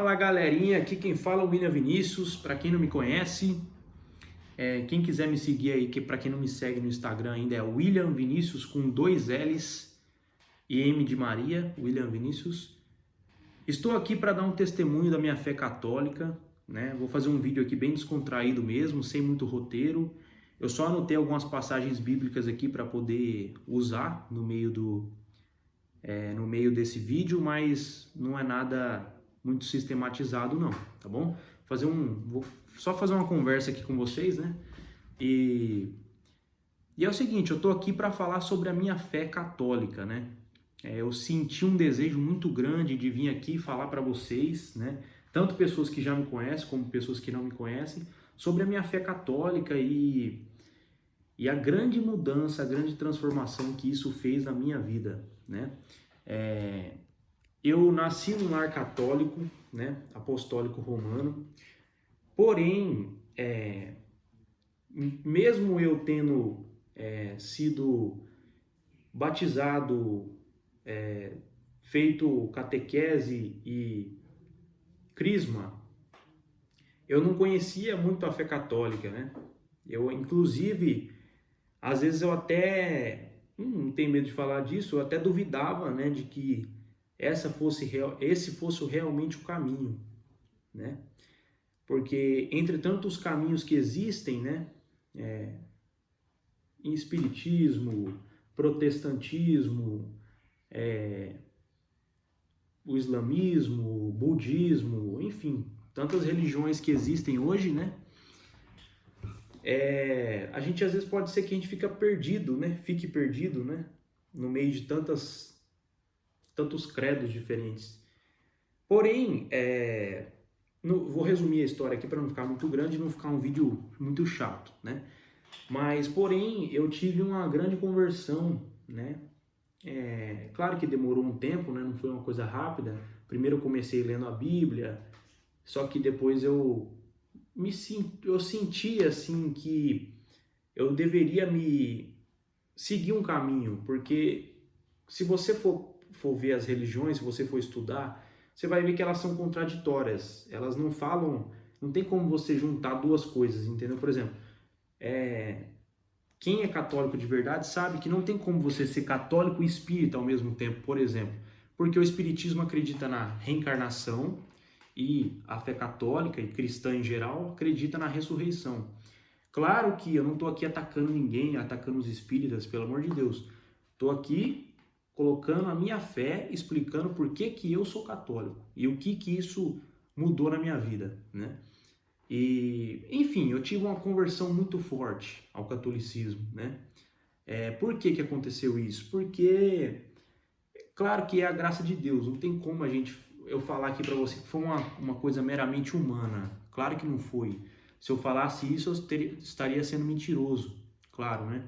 Fala galerinha, aqui quem fala é o William Vinícius. Para quem não me conhece, quem quiser me seguir aí, que para quem não me segue no Instagram ainda é William Vinícius com 2 L's e M de Maria, William Vinícius. Estou aqui para dar um testemunho da minha fé católica, né? Vou fazer um vídeo aqui bem descontraído mesmo, sem muito roteiro. Eu só anotei algumas passagens bíblicas aqui para poder usar no meio desse vídeo, mas não é nada muito sistematizado não, tá bom? Vou só fazer uma conversa aqui com vocês, né? E é o seguinte, eu tô aqui para falar sobre a minha fé católica, né? Eu senti um desejo muito grande de vir aqui falar para vocês, né? Tanto pessoas que já me conhecem, como pessoas que não me conhecem, sobre a minha fé católica e a grande mudança, a grande transformação que isso fez na minha vida, né? Eu nasci num lar católico, né, apostólico romano, porém, mesmo eu tendo sido batizado, feito catequese e crisma, eu não conhecia muito a fé católica, né? Eu, inclusive, às vezes eu até, não tenho medo de falar disso, eu até duvidava, né, de que esse fosse realmente o caminho, né? Porque entre tantos caminhos que existem, né, em espiritismo, protestantismo, o islamismo, o budismo, enfim, tantas religiões que existem hoje, né? A gente às vezes pode ser que a gente fique perdido, né? No meio de tantos credos diferentes. Porém, vou resumir a história aqui para não ficar muito grande e não ficar um vídeo muito chato, né? Mas, porém, eu tive uma grande conversão, né? Claro que demorou um tempo, né? Não foi uma coisa rápida. Primeiro eu comecei lendo a Bíblia, só que depois eu senti assim que eu deveria me seguir um caminho, porque se você for ver as religiões, se você for estudar, você vai ver que elas são contraditórias. Elas não falam, não tem como você juntar duas coisas, entendeu? Por exemplo, quem é católico de verdade sabe que não tem como você ser católico e espírita ao mesmo tempo, por exemplo, porque o espiritismo acredita na reencarnação e a fé católica e cristã em geral acredita na ressurreição. Claro que eu não estou aqui atacando ninguém, atacando os espíritas, pelo amor de Deus. Estou aqui colocando a minha fé, explicando por que eu sou católico e o que isso mudou na minha vida, né? E, enfim, eu tive uma conversão muito forte ao catolicismo, né? Por que aconteceu isso? Porque, claro que é a graça de Deus, não tem como eu falar aqui para você que foi uma coisa meramente humana. Claro que não foi. Se eu falasse isso, eu estaria sendo mentiroso, claro, né?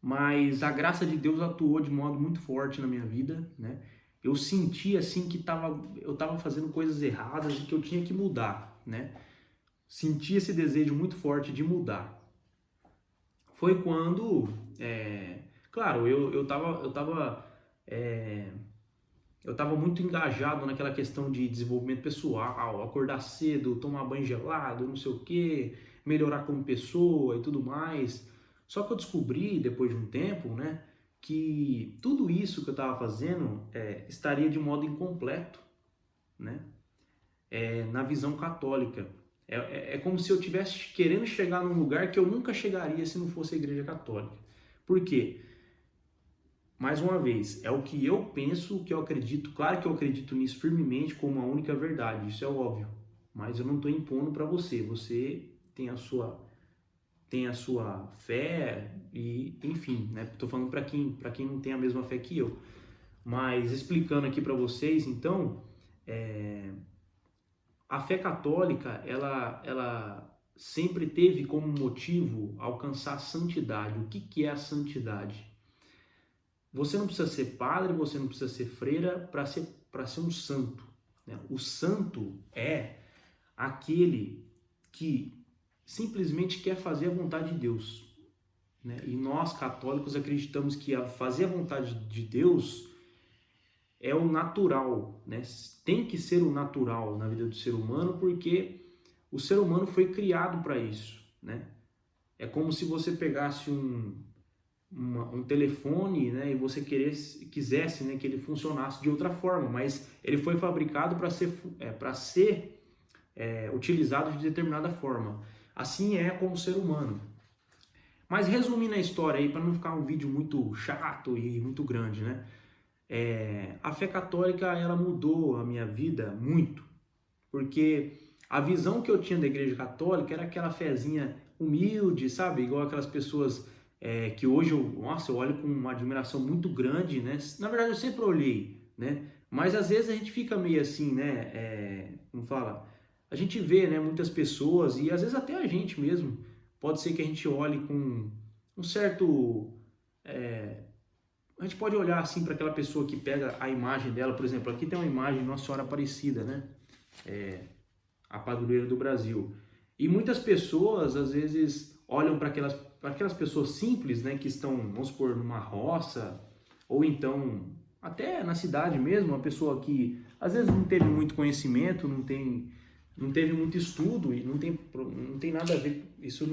Mas a graça de Deus atuou de modo muito forte na minha vida, né? Eu senti assim que eu estava fazendo coisas erradas e que eu tinha que mudar, né? Senti esse desejo muito forte de mudar. Foi quando, claro, eu tava muito engajado naquela questão de desenvolvimento pessoal, acordar cedo, tomar banho gelado, não sei o quê, melhorar como pessoa e tudo mais. Só que eu descobri, depois de um tempo, né, que tudo isso que eu estava fazendo estaria de modo incompleto, né, na visão católica. É como se eu estivesse querendo chegar num lugar que eu nunca chegaria se não fosse a Igreja Católica. Por quê? Mais uma vez, é o que eu penso, o que eu acredito. Claro que eu acredito nisso firmemente como a única verdade, isso é óbvio. Mas eu não estou impondo para você. Você tem a sua fé e, enfim, né? Estou falando para quem não tem a mesma fé que eu. Mas explicando aqui para vocês, então, a fé católica, ela sempre teve como motivo alcançar a santidade. O que é a santidade? Você não precisa ser padre, você não precisa ser freira para ser um santo, né? O santo é aquele que simplesmente quer fazer a vontade de Deus, né? E nós católicos acreditamos que fazer a vontade de Deus é o natural, né? Tem que ser o natural na vida do ser humano, porque o ser humano foi criado para isso, né? É como se você pegasse um telefone, né, e você quisesse, né, que ele funcionasse de outra forma, mas ele foi fabricado para ser utilizado de determinada forma. Assim é com o ser humano. Mas resumindo a história aí, para não ficar um vídeo muito chato e muito grande, né? A fé católica, ela mudou a minha vida muito, porque a visão que eu tinha da igreja católica era aquela fezinha humilde, sabe? Igual aquelas pessoas que hoje eu olho com uma admiração muito grande, né? Na verdade, eu sempre olhei, né? Mas às vezes a gente fica meio assim, né? Como fala? A gente vê, né, muitas pessoas, e às vezes até a gente mesmo, pode ser que a gente olhe com um certo... a gente pode olhar assim para aquela pessoa que pega a imagem dela, por exemplo, aqui tem uma imagem de Nossa Senhora Aparecida, né? A padroeira do Brasil. E muitas pessoas, às vezes, olham para aquelas pessoas simples, né, que estão, vamos supor, numa roça, ou então até na cidade mesmo, uma pessoa que às vezes não teve muito conhecimento, não teve muito estudo, e não tem nada a ver, isso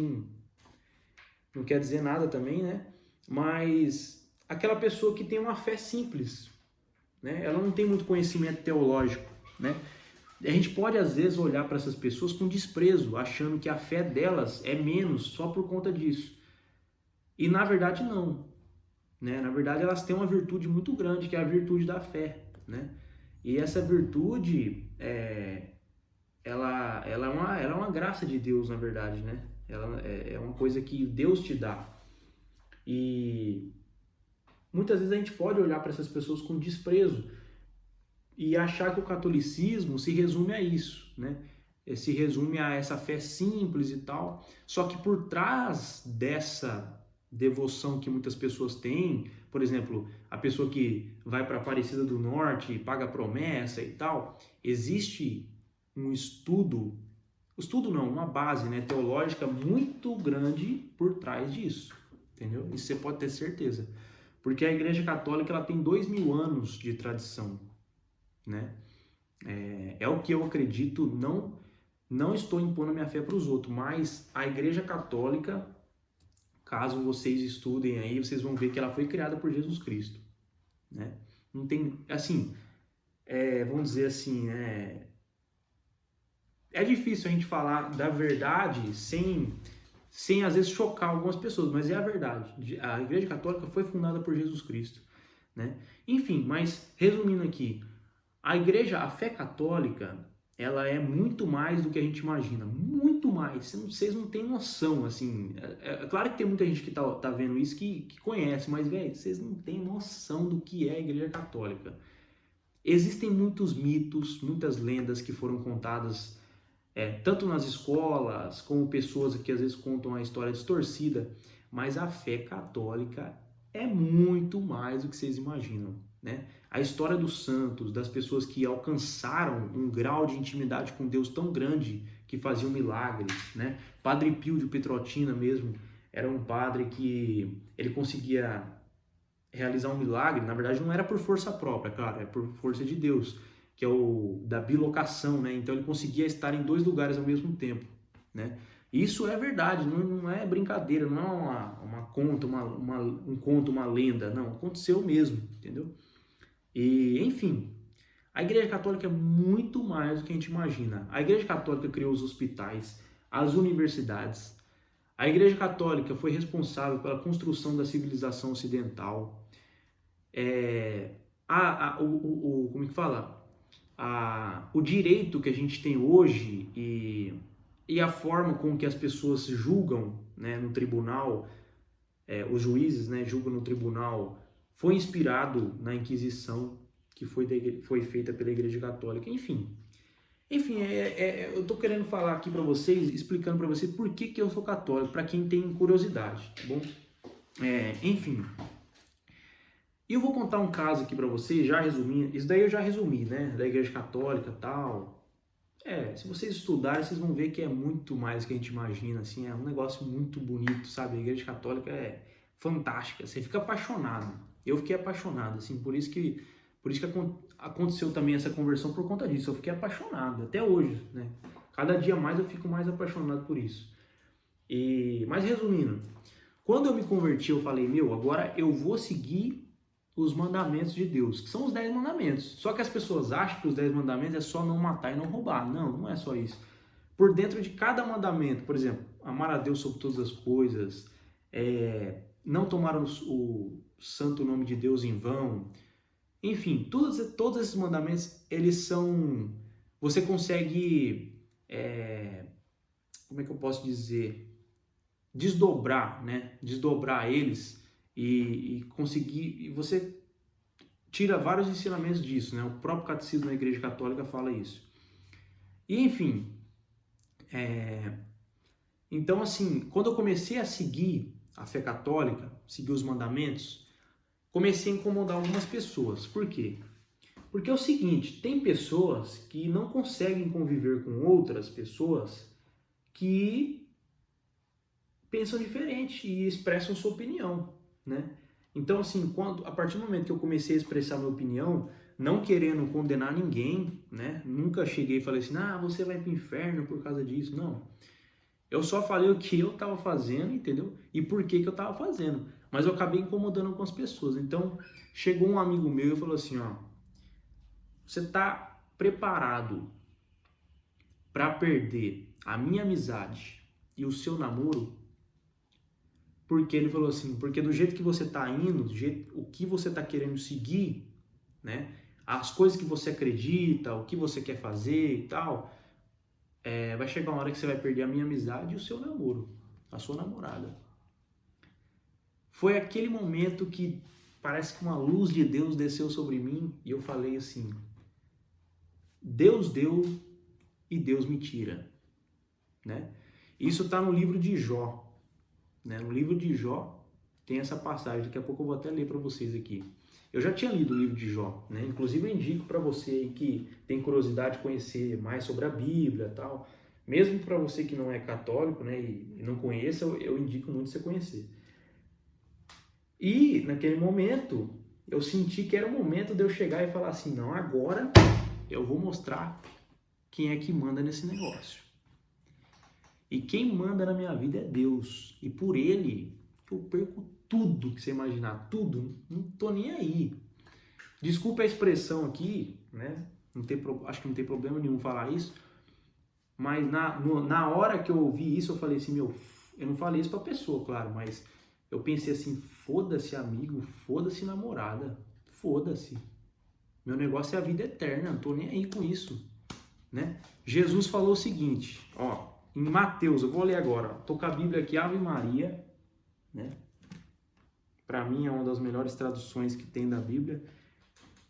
não quer dizer nada também, né? Mas aquela pessoa que tem uma fé simples, né? Ela não tem muito conhecimento teológico, né? A gente pode às vezes olhar para essas pessoas com desprezo, achando que a fé delas é menos só por conta disso. E na verdade não, né? Na verdade elas têm uma virtude muito grande, que é a virtude da fé, né? E essa virtude ela é uma graça de Deus, na verdade, né? Ela é uma coisa que Deus te dá. E muitas vezes a gente pode olhar para essas pessoas com desprezo e achar que o catolicismo se resume a isso, né? Se resume a essa fé simples e tal. Só que por trás dessa devoção que muitas pessoas têm, por exemplo, a pessoa que vai para Aparecida do Norte e paga promessa e tal, existe um estudo não, uma base, né, teológica muito grande por trás disso, entendeu? Isso você pode ter certeza. Porque a Igreja Católica ela tem 2000 anos de tradição, né? É o que eu acredito, não estou impondo a minha fé para os outros, mas a Igreja Católica, caso vocês estudem aí, vocês vão ver que ela foi criada por Jesus Cristo, né? Não tem, assim, vamos dizer assim, é difícil a gente falar da verdade sem às vezes chocar algumas pessoas, mas é a verdade. A Igreja Católica foi fundada por Jesus Cristo, né? Enfim, mas resumindo aqui, a fé católica, ela é muito mais do que a gente imagina, muito mais. Vocês não têm noção, assim. É claro que tem muita gente que tá vendo isso que conhece, mas, velho, vocês não têm noção do que é a Igreja Católica. Existem muitos mitos, muitas lendas que foram contadas tanto nas escolas, como pessoas que às vezes contam a história distorcida, mas a fé católica é muito mais do que vocês imaginam, né? A história dos santos, das pessoas que alcançaram um grau de intimidade com Deus tão grande que faziam milagres, né? Padre Pio de Petrolcina mesmo era um padre que ele conseguia realizar um milagre, na verdade não era por força própria, claro, é por força de Deus, que é o da bilocação, né? Então ele conseguia estar em 2 lugares ao mesmo tempo, né? Isso é verdade, não é brincadeira, não é uma conta, um conto, uma lenda, não, aconteceu mesmo, entendeu? E, enfim, a Igreja Católica é muito mais do que a gente imagina. A Igreja Católica criou os hospitais, as universidades. A Igreja Católica foi responsável pela construção da civilização ocidental. Como é que fala? O direito que a gente tem hoje e a forma com que as pessoas julgam, né, no tribunal, os juízes, né, julgam no tribunal, foi inspirado na Inquisição, que foi feita pela Igreja Católica. Enfim, eu estou querendo falar aqui para vocês, explicando para vocês por que eu sou católico, para quem tem curiosidade, tá bom? Enfim, e eu vou contar um caso aqui para vocês, já resumindo, isso daí eu já resumi, né, da Igreja Católica e tal. Se vocês estudarem, vocês vão ver que é muito mais do que a gente imagina, assim, é um negócio muito bonito, sabe? A Igreja Católica é fantástica, você fica apaixonado. Eu fiquei apaixonado, assim, por isso Por isso que aconteceu também essa conversão por conta disso. Eu fiquei apaixonado, até hoje, né? Cada dia mais eu fico mais apaixonado por isso. Mas resumindo, quando eu me converti, eu falei, agora eu vou seguir os mandamentos de Deus, que são os 10 mandamentos. Só que as pessoas acham que os 10 mandamentos é só não matar e não roubar. Não, não é só isso. Por dentro de cada mandamento, por exemplo, amar a Deus sobre todas as coisas, não tomar o santo nome de Deus em vão. Enfim, todos esses mandamentos, eles são... Você consegue... como é que eu posso dizer? Desdobrar, né? Desdobrar eles e conseguir... E você tira vários ensinamentos disso, né? O próprio catecismo da Igreja Católica fala isso. E, enfim... Então, assim, quando eu comecei a seguir a fé católica, seguir os mandamentos, comecei a incomodar algumas pessoas. Por quê? Porque é o seguinte, tem pessoas que não conseguem conviver com outras pessoas que pensam diferente e expressam sua opinião, né? Então, assim, a partir do momento que eu comecei a expressar minha opinião, não querendo condenar ninguém, né? Nunca cheguei e falei assim, você vai pro inferno por causa disso. Não. Eu só falei o que eu estava fazendo, entendeu? E por que eu estava fazendo. Mas eu acabei incomodando algumas pessoas. Então, chegou um amigo meu e falou assim, você está preparado para perder a minha amizade e o seu namoro? Porque ele falou assim, porque do jeito que você está indo, o que você está querendo seguir, né? As coisas que você acredita, o que você quer fazer e tal, vai chegar uma hora que você vai perder a minha amizade e o seu namoro, a sua namorada. Foi aquele momento que parece que uma luz de Deus desceu sobre mim e eu falei assim, Deus deu e Deus me tira, né? Isso está no livro de Jó, né? No livro de Jó tem essa passagem, daqui a pouco eu vou até ler para vocês aqui. Eu já tinha lido o livro de Jó, né? Inclusive eu indico para você que tem curiosidade de conhecer mais sobre a Bíblia e tal, mesmo para você que não é católico, né, e não conheça, eu indico muito você conhecer. E naquele momento eu senti que era o momento de eu chegar e falar assim, não, agora eu vou mostrar quem é que manda nesse negócio. E quem manda na minha vida é Deus. E por Ele eu perco tudo que você imaginar, tudo, não tô nem aí. Desculpa a expressão aqui, né? Acho que não tem problema nenhum falar isso, mas na hora que eu ouvi isso, eu falei assim, eu não falei isso pra pessoa, claro, mas eu pensei assim, foda-se amigo, foda-se namorada, foda-se. Meu negócio é a vida eterna, não tô nem aí com isso, né? Jesus falou o seguinte, em Mateus, eu vou ler agora, tô com a Bíblia aqui, Ave Maria, né? Para mim é uma das melhores traduções que tem da Bíblia,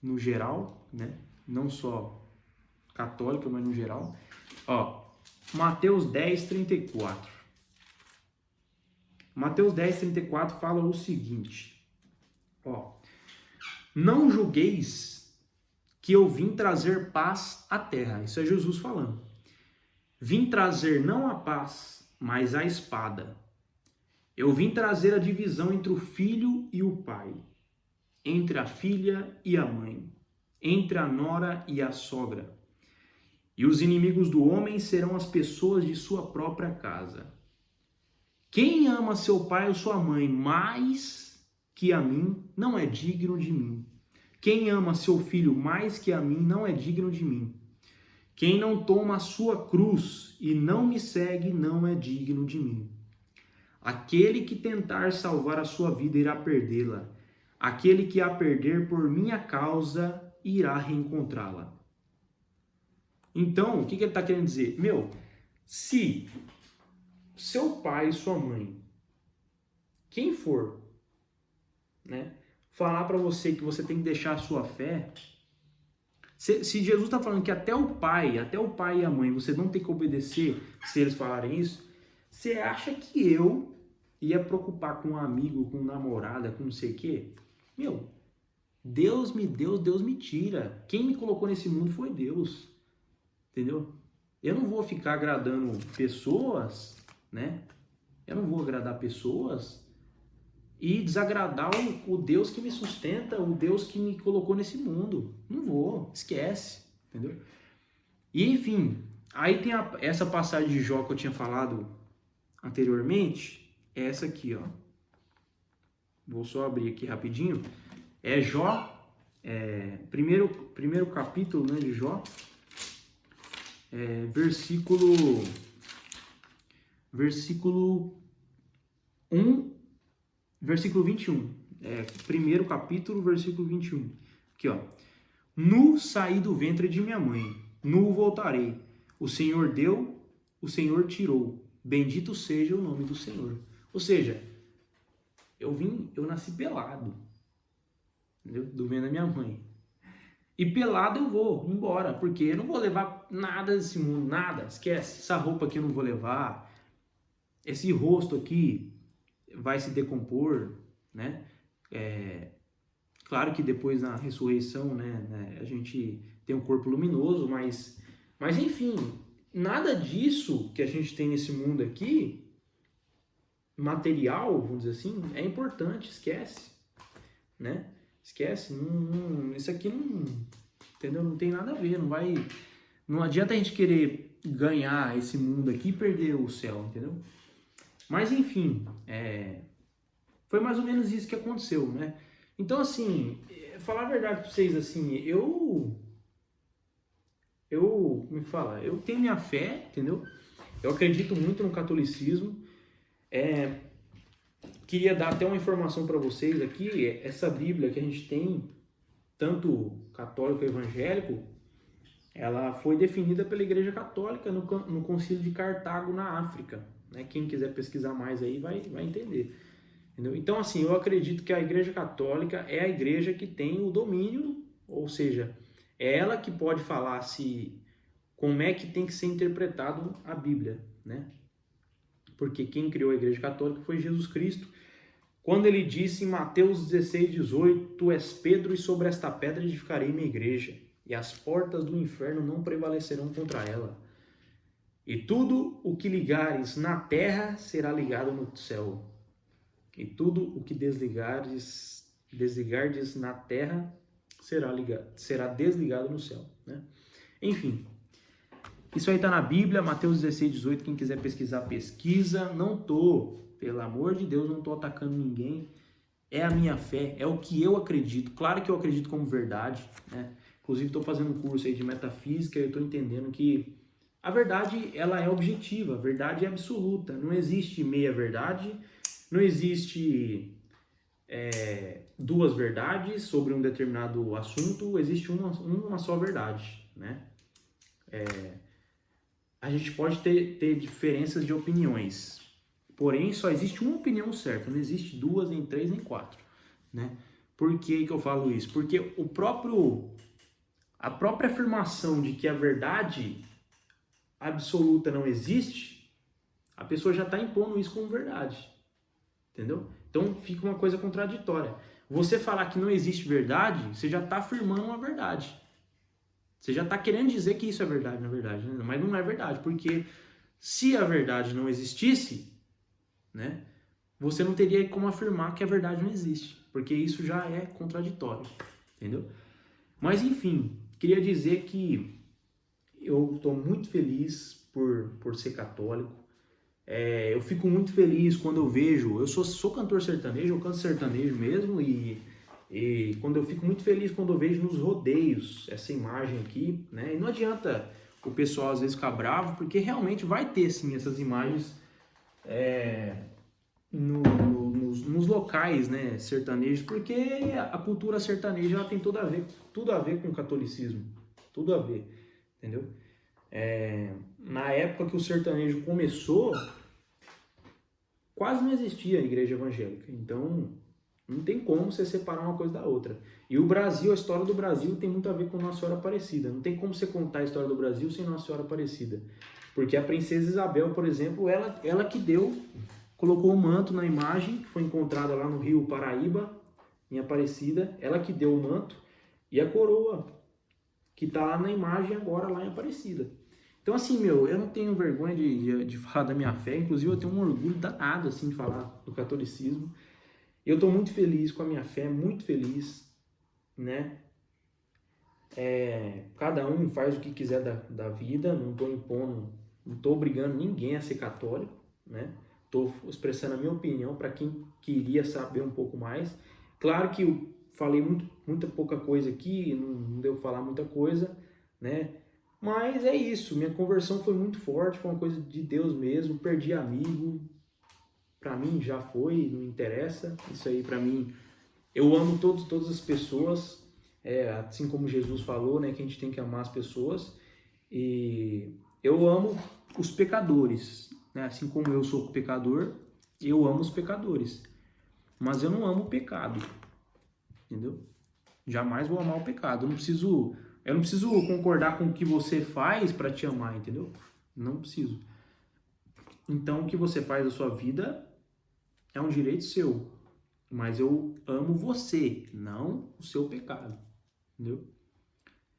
no geral, né? Não só católica, mas no geral. Mateus 10, 34. Mateus 10, 34 fala o seguinte, não julgueis que eu vim trazer paz à terra. Isso é Jesus falando. Vim trazer não a paz, mas a espada. Eu vim trazer a divisão entre o filho e o pai, entre a filha e a mãe, entre a nora e a sogra. E os inimigos do homem serão as pessoas de sua própria casa. Quem ama seu pai ou sua mãe mais que a mim, não é digno de mim. Quem ama seu filho mais que a mim, não é digno de mim. Quem não toma a sua cruz e não me segue, não é digno de mim. Aquele que tentar salvar a sua vida irá perdê-la. Aquele que a perder por minha causa irá reencontrá-la. Então, o que ele está querendo dizer? Se seu pai e sua mãe, quem for, né, falar para você que você tem que deixar a sua fé, se Jesus está falando que até o pai e a mãe, você não tem que obedecer se eles falarem isso, você acha que eu ia preocupar com um amigo, com namorada, com não sei o quê? Deus me deu, Deus me tira. Quem me colocou nesse mundo foi Deus. Entendeu? Eu não vou ficar agradando pessoas, né? Eu não vou agradar pessoas e desagradar o Deus que me sustenta, o Deus que me colocou nesse mundo. Não vou, esquece, entendeu? E enfim, aí tem essa passagem de Jó que eu tinha falado anteriormente, é essa aqui, ó. Vou só abrir aqui rapidinho. É Jó, primeiro capítulo, né, de Jó, versículo 1, versículo 21. Primeiro capítulo, versículo 21. Aqui, ó. Nu saí do ventre de minha mãe, nu voltarei. O Senhor deu, o Senhor tirou. Bendito seja o nome do Senhor. Ou seja, eu nasci pelado, entendeu? Do ventre da minha mãe. E pelado eu vou embora, porque eu não vou levar nada desse mundo, nada. Esquece, essa roupa aqui eu não vou levar. Esse rosto aqui vai se decompor, né? Claro que depois na ressurreição, né, a gente tem um corpo luminoso, mas enfim, nada disso que a gente tem nesse mundo aqui, material, vamos dizer assim, é importante, esquece, né? Esquece, isso aqui não, entendeu? Não tem nada a ver, não adianta a gente querer ganhar esse mundo aqui e perder o céu, entendeu? Mas enfim, foi mais ou menos isso que aconteceu, né? Então assim, falar a verdade pra vocês, assim, como é que fala? Eu tenho minha fé, entendeu? Eu acredito muito no catolicismo. Queria dar até uma informação para vocês aqui. Essa Bíblia que a gente tem, tanto católico e evangélico, ela foi definida pela Igreja Católica no Concílio de Cartago, na África, né? Quem quiser pesquisar mais aí vai entender. Entendeu? Então, assim, eu acredito que a Igreja Católica é a igreja que tem o domínio, ou seja, é ela que pode falar como é que tem que ser interpretado a Bíblia, né? Porque quem criou a Igreja Católica foi Jesus Cristo, quando ele disse em Mateus 16:18, Tu és Pedro e sobre esta pedra edificarei minha igreja, e as portas do inferno não prevalecerão contra ela. E tudo o que ligares na terra será ligado no céu, e tudo o que desligardes na terra será desligado no céu, né? Enfim, isso aí está na Bíblia, Mateus 16:18, quem quiser pesquisar, pesquisa. Pelo amor de Deus, não estou atacando ninguém. É a minha fé, é o que eu acredito. Claro que eu acredito como verdade, né? Inclusive estou fazendo um curso aí de metafísica e eu estou entendendo que a verdade, ela é objetiva, a verdade é absoluta. Não existe meia verdade, não existe duas verdades sobre um determinado assunto, existe uma só verdade, né? A gente pode ter diferenças de opiniões, porém só existe uma opinião certa, não existe duas, nem três, nem quatro, né? Por que eu falo isso? Porque a própria afirmação de que a verdade absoluta não existe, a pessoa já está impondo isso como verdade, entendeu? Então fica uma coisa contraditória. Você falar que não existe verdade, você já está afirmando uma verdade. Você já está querendo dizer que isso é verdade, na verdade, né? Mas não é verdade, porque se a verdade não existisse, né, você não teria como afirmar que a verdade não existe, porque isso já é contraditório, entendeu? Mas enfim, queria dizer que eu estou muito feliz por ser católico. Eu fico muito feliz quando eu vejo, eu sou cantor sertanejo, eu canto sertanejo mesmo, e quando eu fico muito feliz quando eu vejo nos rodeios essa imagem aqui, né? E não adianta o pessoal às vezes ficar bravo, porque realmente vai ter sim essas imagens nos locais, né, sertanejos, porque a cultura sertaneja ela tem tudo a ver com o catolicismo, tudo a ver, entendeu? Na época que o sertanejo começou, quase não existia a igreja evangélica, então não tem como você separar uma coisa da outra. E o Brasil, a história do Brasil tem muito a ver com Nossa Senhora Aparecida. Não tem como você contar a história do Brasil sem Nossa Senhora Aparecida. Porque a princesa Isabel, por exemplo, ela que colocou o manto na imagem, que foi encontrada lá no Rio Paraíba, em Aparecida. Ela que deu o manto e a coroa, que está lá na imagem agora, lá em Aparecida. Então, assim, eu não tenho vergonha de falar da minha fé. Inclusive, eu tenho um orgulho danado, assim, de falar do catolicismo. Eu estou muito feliz com a minha fé, muito feliz, né? Cada um faz o que quiser da vida, não estou impondo, não estou obrigando ninguém a ser católico, né? Estou expressando a minha opinião para quem queria saber um pouco mais. Claro que eu falei muita pouca coisa aqui, não deu falar muita coisa, né? Mas é isso, minha conversão foi muito forte, foi uma coisa de Deus mesmo, perdi amigo, para mim já foi, não interessa, isso aí para mim, eu amo todas as pessoas, assim como Jesus falou, né, que a gente tem que amar as pessoas, e eu amo os pecadores, né, assim como eu sou pecador, eu amo os pecadores, mas eu não amo o pecado, entendeu? Jamais vou amar o pecado, eu não preciso concordar com o que você faz para te amar, entendeu? Não preciso. Então, o que você faz da sua vida é um direito seu, mas eu amo você, não o seu pecado, entendeu?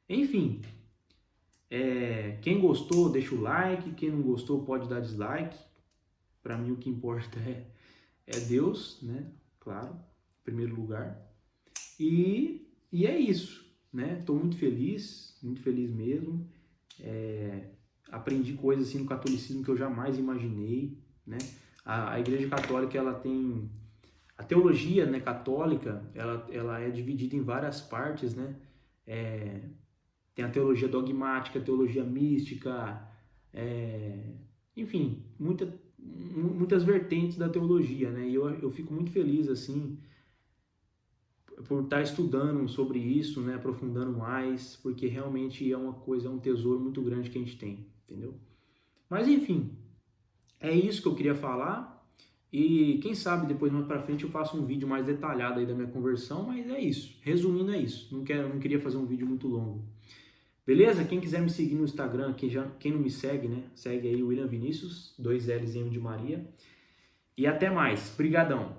Enfim, quem gostou, deixa o like, quem não gostou pode dar dislike. Para mim o que importa é Deus, né? Claro, em primeiro lugar. E é isso, né? Estou muito feliz mesmo. Aprendi coisas assim no catolicismo que eu jamais imaginei, né? A Igreja Católica, ela tem a teologia, né, católica, ela é dividida em várias partes, né? Tem a teologia dogmática, a teologia mística, enfim, muitas vertentes da teologia, né? E eu fico muito feliz, assim, por estar estudando sobre isso, né? Aprofundando mais, porque realmente é um tesouro muito grande que a gente tem, entendeu? Mas, enfim, é isso que eu queria falar. E quem sabe depois mais pra frente eu faço um vídeo mais detalhado aí da minha conversão, mas é isso. Resumindo, é isso. Não queria fazer um vídeo muito longo. Beleza? Quem quiser me seguir no Instagram, quem não me segue, né? Segue aí o William Vinícius, 2 L's e M de Maria. E até mais. Brigadão.